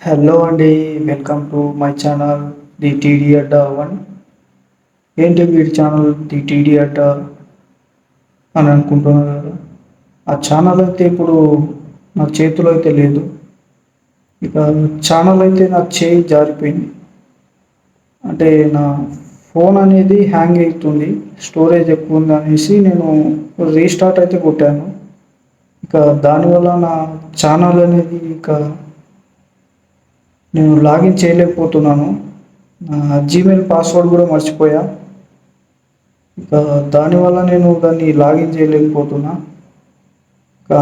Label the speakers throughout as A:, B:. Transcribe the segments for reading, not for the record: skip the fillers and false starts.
A: Hello అండి, welcome to my channel the TD Adda one. ఏంటి వీడి ఛానల్ ది టీడీ అడ్డా అని అనుకుంటున్నారు కదా. ఆ ఛానల్ అయితే ఇప్పుడు నా చేతిలో అయితే లేదు. ఇక ఛానల్ అయితే నా చేయి జారిపోయింది. అంటే నా ఫోన్ అనేది హ్యాంగ్ అవుతుంది, స్టోరేజ్ ఎక్కువ ఉంది అనేసి నేను రీస్టార్ట్ అయితే కొట్టాను. ఇక దానివల్ల నా ఛానల్ అనేది ఇక నేను లాగిన్ చేయలేకపోతున్నాను. నా జీమెయిల్ పాస్వర్డ్ కూడా మర్చిపోయా. ఇక దానివల్ల నేను దాన్ని లాగిన్ చేయలేకపోతున్నా.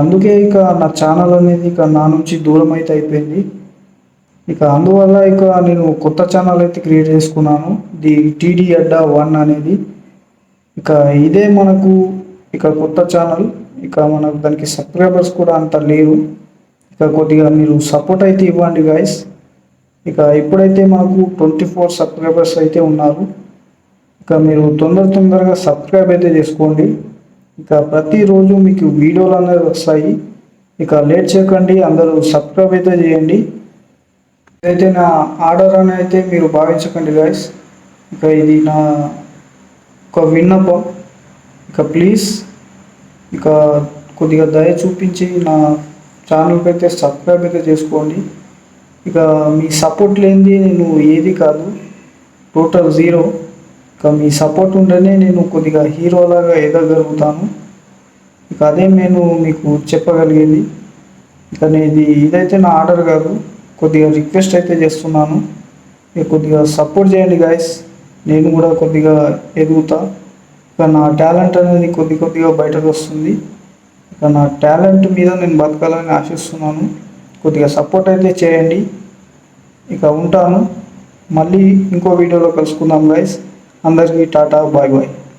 A: అందుకే ఇక నా ఛానల్ అనేది ఇక నా నుంచి దూరం అయితే అయిపోయింది. ఇక అందువల్ల ఇక నేను కొత్త ఛానల్ అయితే క్రియేట్ చేసుకున్నాను, ది టీడీ అడ్డా వన్ అనేది. ఇక ఇదే మనకు ఇక కొత్త ఛానల్. ఇక మనకు దానికి సబ్స్క్రైబర్స్ కూడా అంత లేరు. ఇక కొద్దిగా మీరు సపోర్ట్ అయితే ఇవ్వండి గైస్. ఇక ఇప్పుడైతే మనకు 24 సబ్స్క్రైబర్స్ అయితే ఉన్నారు. ఇక మీరు తొందరగా సబ్స్క్రైబ్ అయితే చేసుకోండి. ఇక ప్రతిరోజు మీకు వీడియోలు అనేవి వస్తాయి. ఇక లేట్ చేయకండి, అందరూ సబ్స్క్రైబ్ అయితే చేయండి. ఇదైతే నా ఆర్డర్ అని అయితే మీరు భావించకండి గైస్. ఇక ఇది నా ఒక విన్నపం. ఇక ప్లీజ్ ఇక కొద్దిగా దయ చూపించి నా ఛానల్కి అయితే సబ్స్క్రైబ్ అయితే చేసుకోండి. ఇక మీ సపోర్ట్ లేనిది నేను ఏది కాదు, టోటల్ జీరో. ఇక మీ సపోర్ట్ ఉంటేనే నేను కొద్దిగా హీరోలాగా ఎదగలుగుతాను. ఇక అదే నేను మీకు చెప్పగలిగేది. ఇక నేను ఇదైతే నా ఆర్డర్ కాదు, కొద్దిగా రిక్వెస్ట్ అయితే చేస్తున్నాను. ఇక కొద్దిగా సపోర్ట్ చేయండి గాయస్, నేను కూడా కొద్దిగా ఎదుగుతా. ఇక నా టాలెంట్ అనేది కొద్దిగా బయటకు వస్తుంది. ఇక నా టాలెంట్ మీద నేను బతకాలని ఆశిస్తున్నాను. కొద్దిగా సపోర్ట్ అయితే చేయండి. ఇక ఉంటాను, మళ్ళీ ఇంకో వీడియోలో కలుసుకుందాం గైస్. అందరికీ టాటా, బాయ్ బాయ్.